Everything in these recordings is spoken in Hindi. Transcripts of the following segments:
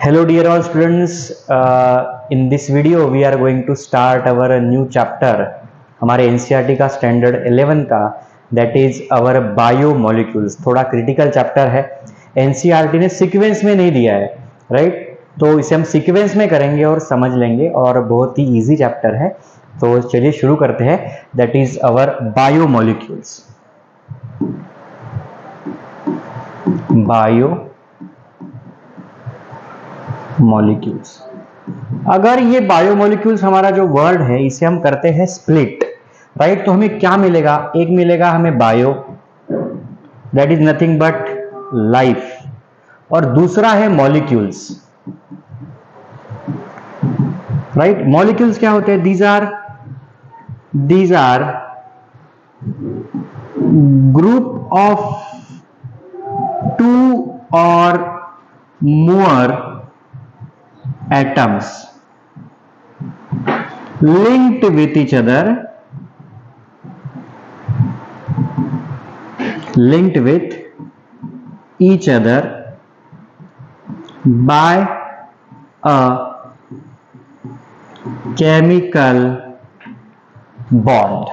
Hello dear all students, in this video we are going to start our new chapter हमारे NCERT का स्टैंडर्ड 11 का, that is our बायोमोलिक्यूल्स। थोड़ा क्रिटिकल चैप्टर है, NCERT ने सीक्वेंस में नहीं दिया है, राइट? तो इसे हम सीक्वेंस में करेंगे और समझ लेंगे, और बहुत ही इजी चैप्टर है। तो चलिए शुरू करते हैं, that is our biomolecules. Biomolecules, अगर ये बायोमोलिक्यूल्स हमारा जो वर्ड है इसे हम करते हैं स्प्लिट, राइट? तो हमें क्या मिलेगा? एक मिलेगा हमें bio, that is nothing but life, और दूसरा है मॉलिक्यूल्स, राइट? मॉलिक्यूल्स क्या होते हैं? These are group of two और more atoms linked with each other by a chemical bond,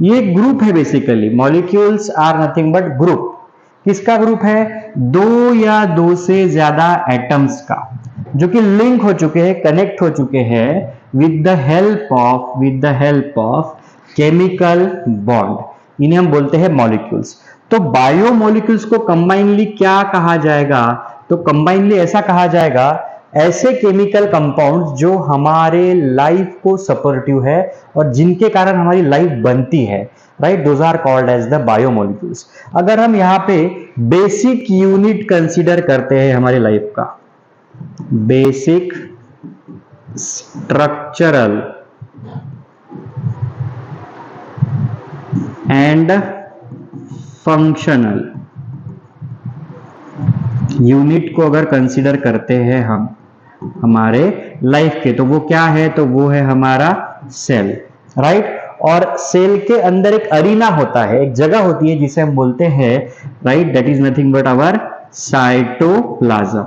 ये ग्रुप है basically. Molecules are nothing but group. किसका ग्रुप है? दो या दो से ज्यादा एटम्स का, जो कि लिंक हो चुके हैं, कनेक्ट हो चुके हैं with the help of chemical bond. इन्हें हम बोलते हैं मॉलिक्यूल्स। तो बायोमोलिक्यूल्स को कंबाइनली क्या कहा जाएगा? तो कंबाइनली ऐसा कहा जाएगा, ऐसे केमिकल कंपाउंड जो हमारे लाइफ को सपोर्टिव है और जिनके कारण हमारी लाइफ बनती है, right? Those are called as the biomolecules. अगर हम यहाँ पे बेसिक यूनिट कंसीडर करते हैं हमारी लाइफ का, basic structural and functional unit को अगर कंसीडर करते हैं हम हमारे लाइफ के, तो वो क्या है? तो वो है हमारा सेल, राइट? और सेल के अंदर एक अरीना होता है, एक जगह होती है जिसे हम बोलते हैं, right, that is nothing but our cytoplasm.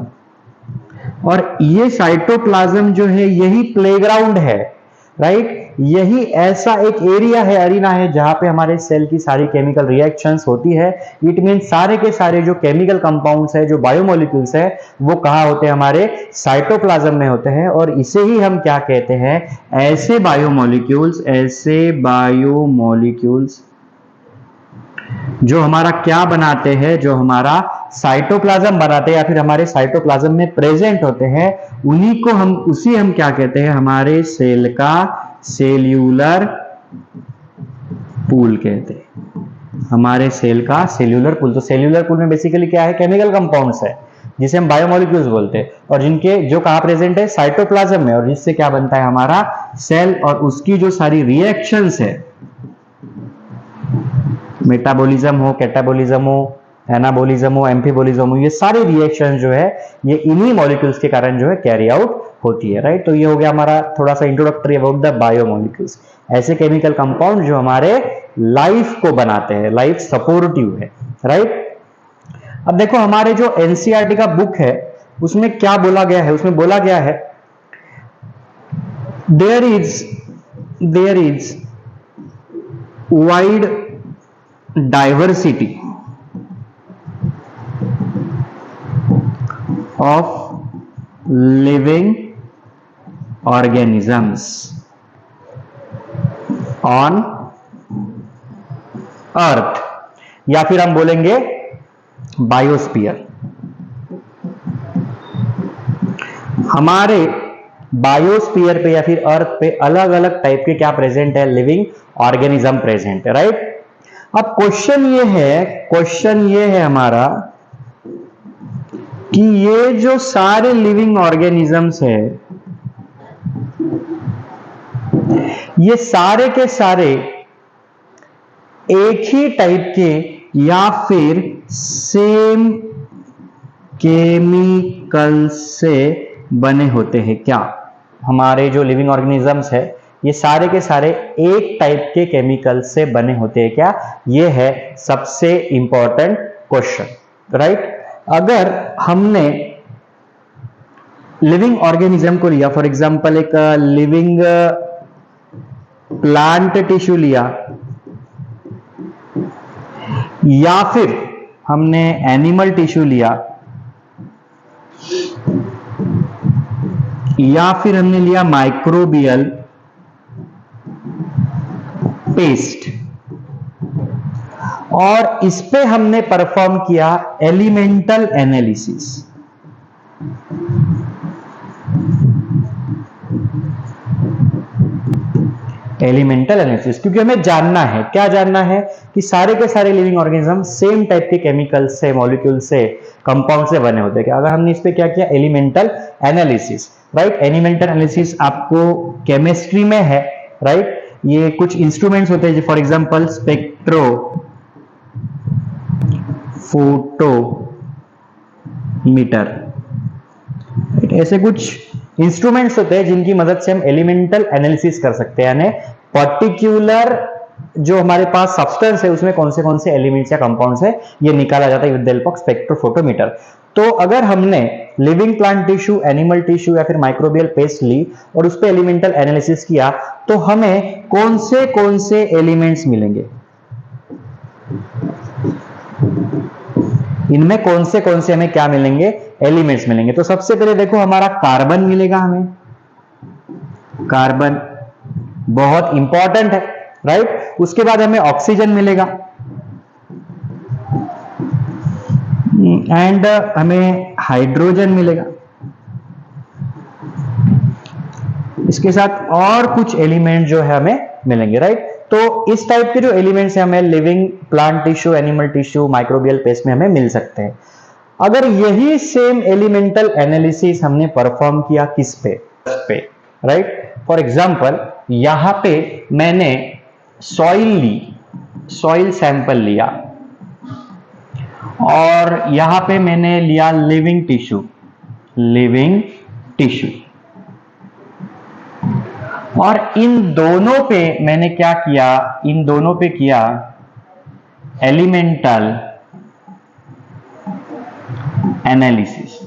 और ये साइटोप्लाज्म जो है यही प्लेग्राउंड है, राइट? यही ऐसा एक एरिया है, अरीना है, जहां पे हमारे सेल की सारी केमिकल रिएक्शंस होती है। इट मीन सारे के सारे जो केमिकल कंपाउंड्स है, जो बायोमोलिक्यूल्स है, वो कहाँ होते हैं? हमारे साइटोप्लाज्म में होते हैं। और इसे ही हम क्या कहते हैं? ऐसे बायोमोलिक्यूल्स जो हमारा क्या बनाते हैं, जो हमारा साइटोप्लाज्म बनाते हैं या फिर हमारे साइटोप्लाज्म में प्रेजेंट होते हैं, उसी हम क्या कहते हैं? हमारे सेल का सेल्यूलर पूल कहते हैं। हमारे सेल का सेल्यूलर पूल। तो सेल्यूलर पूल में बेसिकली क्या है? केमिकल कंपाउंड्स है, जिसे हम बायोमोलिक्यूल्स बोलते हैं, और जो कहां प्रेजेंट है? साइटोप्लाज्म में, और जिससे क्या बनता है? हमारा सेल, और उसकी जो सारी रिएक्शंस है, मेटाबॉलिज्म हो, कैटाबॉलिज्म हो, एनाबॉलिज्म हो, एम्फीबॉलिज्म हो, ये सारे रिएक्शन जो है ये इन्हीं मॉलिक्यूल्स के कारण जो है कैरी आउट होती है, राइट? तो ये हो गया हमारा थोड़ा सा इंट्रोडक्टरी अबाउट द बायोमोलिक्यूल्स। ऐसे केमिकल कंपाउंड जो हमारे लाइफ को बनाते हैं, लाइफ सपोर्टिव है, राइट? अब देखो हमारे जो एनसीईआरटी का बुक है उसमें क्या बोला गया है? उसमें बोला गया है, there is wide diversity of living organisms on earth, या फिर हम बोलेंगे बायोस्फीयर। हमारे बायोस्फीयर पे या फिर अर्थ पे अलग अलग टाइप के क्या प्रेजेंट है? लिविंग ऑर्गेनिज्म प्रेजेंट है, राइट? अब क्वेश्चन ये है हमारा कि ये जो सारे लिविंग ऑर्गेनिजम्स है, ये सारे के सारे एक ही टाइप के या फिर सेम केमिकल से बने होते हैं क्या? हमारे जो लिविंग ऑर्गेनिजम्स है ये सारे के सारे एक टाइप के केमिकल से बने होते हैं क्या? ये है सबसे इंपॉर्टेंट क्वेश्चन, राइट? अगर हमने लिविंग ऑर्गेनिज्म को लिया, फॉर एग्जांपल एक लिविंग प्लांट टिश्यू लिया, या फिर हमने एनिमल टिश्यू लिया, या फिर हमने लिया माइक्रोबियल पेस्ट, और इस पे हमने परफॉर्म किया एलिमेंटल एनालिसिस। एलिमेंटल एनालिसिस क्योंकि हमें जानना है, क्या जानना है कि सारे के सारे लिविंग ऑर्गेनिज्म सेम टाइप के केमिकल से, मॉलिक्यूल से, कंपाउंड से बने होते हैं। अगर हमने इस पे क्या किया, elemental analysis, right. Elemental analysis आपको केमिस्ट्री में है, राइट। ये कुछ इंस्ट्रूमेंट्स होते हैं, for example spectro photometer, right. ऐसे कुछ इंस्ट्रूमेंट्स होते हैं जिनकी मदद से हम एलिमेंटल एनालिसिस कर सकते हैं, यानी पर्टिकुलर जो हमारे पास सब्सटेंस है उसमें कौन से एलिमेंट्स या कंपाउंड्स है ये निकाला जाता है with the help of spectrophotometer. तो अगर हमने living plant tissue, animal tissue या फिर माइक्रोबियल पेस्ट ली और उस पर एलिमेंटल एनालिसिस किया तो हमें कौन से एलिमेंट्स मिलेंगे, इनमें कौन से हमें क्या मिलेंगे, एलिमेंट्स मिलेंगे। तो सबसे पहले देखो हमारा कार्बन मिलेगा, हमें कार्बन बहुत इंपॉर्टेंट है, राइट। उसके बाद हमें ऑक्सीजन मिलेगा एंड हमें हाइड्रोजन मिलेगा। इसके साथ और कुछ एलिमेंट जो है हमें मिलेंगे, राइट। तो इस टाइप के जो एलिमेंट्स हैं हमें living plant tissue, animal tissue, microbial paste में हमें मिल सकते हैं। अगर यही सेम एलिमेंटल एनालिसिस हमने परफॉर्म किया किस पे, राइट। फॉर एग्जांपल यहां पे मैंने सॉइल ली, सॉइल सैंपल लिया, और यहां पे मैंने लिया लिविंग टिश्यू, और इन दोनों पे मैंने क्या किया, इन दोनों पे किया एलिमेंटल एनालिसिस।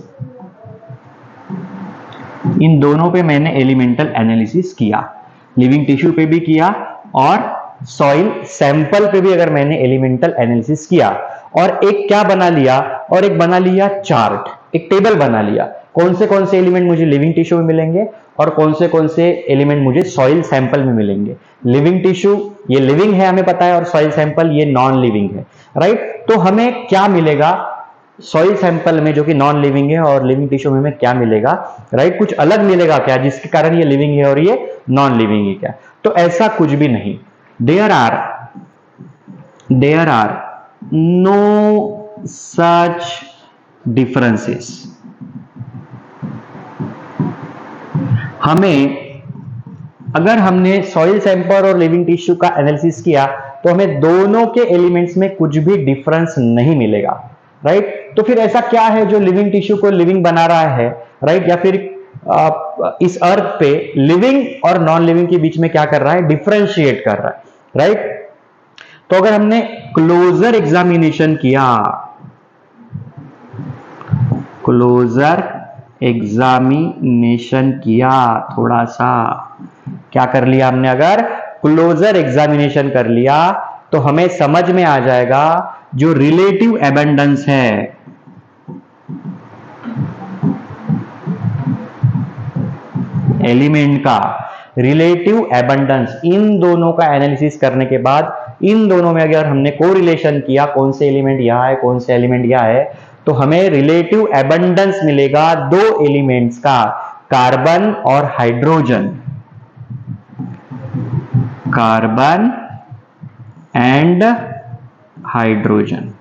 इन दोनों पे मैंने एलिमेंटल एनालिसिस किया, लिविंग टिश्यू पे भी किया और सॉइल सैंपल पे भी अगर मैंने एलिमेंटल एनालिसिस किया, और एक क्या बना लिया, और एक बना लिया चार्ट, एक टेबल बना लिया, कौन से एलिमेंट मुझे लिविंग टिश्यू में मिलेंगे और कौन से एलिमेंट मुझे सॉइल सैंपल में मिलेंगे। लिविंग टिश्यू ये लिविंग है हमें पता है, और सॉइल सैंपल ये नॉन लिविंग है, राइट। तो हमें क्या मिलेगा सॉइल सैंपल में जो कि नॉन लिविंग है, और लिविंग टिश्यू में हमें क्या मिलेगा, राइट। कुछ अलग मिलेगा क्या जिसके कारण ये लिविंग है और ये नॉन लिविंग है क्या? तो ऐसा कुछ भी नहीं। There are no such differences. अगर हमने सॉइल सैंपल और लिविंग टिश्यू का एनालिसिस किया तो हमें दोनों के एलिमेंट्स में कुछ भी डिफरेंस नहीं मिलेगा, राइट। तो फिर ऐसा क्या है जो लिविंग टिश्यू को लिविंग बना रहा है, राइट, या फिर इस अर्थ पे लिविंग और नॉन लिविंग के बीच में क्या कर रहा है, डिफरेंशिएट कर रहा है, राइट। तो अगर हमने क्लोजर एग्जामिनेशन किया, थोड़ा सा क्या कर लिया हमने, अगर क्लोजर एग्जामिनेशन कर लिया तो हमें समझ में आ जाएगा जो रिलेटिव एबंडेंस है, एलिमेंट का रिलेटिव एबंडेंस, इन दोनों का एनालिसिस करने के बाद इन दोनों में अगर हमने कोरिलेशन किया, कौन से एलिमेंट यहां है, कौन से एलिमेंट यहां है, तो हमें रिलेटिव एबंडेंस मिलेगा दो एलिमेंट्स का, कार्बन और हाइड्रोजन, कार्बन एंड हाइड्रोजन।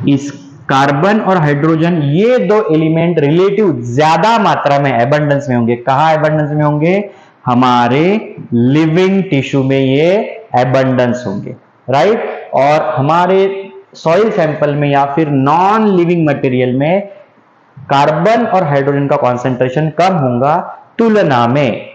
इस कार्बन और हाइड्रोजन ये दो एलिमेंट रिलेटिव ज्यादा मात्रा में एबंडेंस में होंगे। कहां एबंडेंस में होंगे? हमारे लिविंग टिश्यू में ये एबंडेंस होंगे, राइट। और हमारे सॉइल सैंपल में या फिर नॉन लिविंग मटेरियल में कार्बन और हाइड्रोजन का कॉन्सेंट्रेशन कम होगा तुलना में,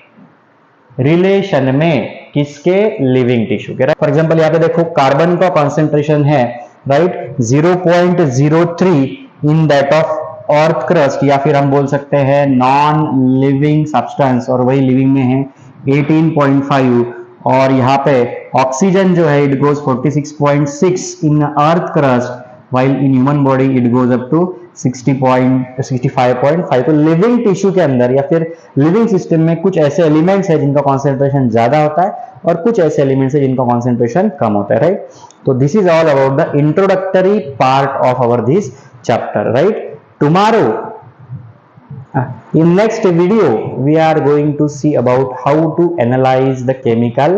रिलेशन में, किसके? लिविंग टिश्यू के। फॉर एग्जांपल यहां पे देखो कार्बन का कॉन्सेंट्रेशन है right, 0.03 in that of earth crust, या फिर हम बोल सकते हैं नॉन लिविंग सब्सटेंस, और वही लिविंग में है 18.5, और यहाँ पे ऑक्सीजन जो है it goes 46.6 in earth crust, while in human body it goes up to 65.5। तो लिविंग टिश्यू के अंदर या फिर लिविंग सिस्टम में कुछ ऐसे एलिमेंट्स है जिनका कॉन्सेंट्रेशन ज्यादा होता है और कुछ ऐसे एलिमेंट्स है जिनका कॉन्सेंट्रेशन कम होता है, राइट। तो this is all about the introductory part of our this chapter, right. Tomorrow in next video we are going to see about how to analyze the chemical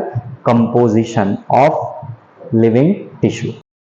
composition of living tissue.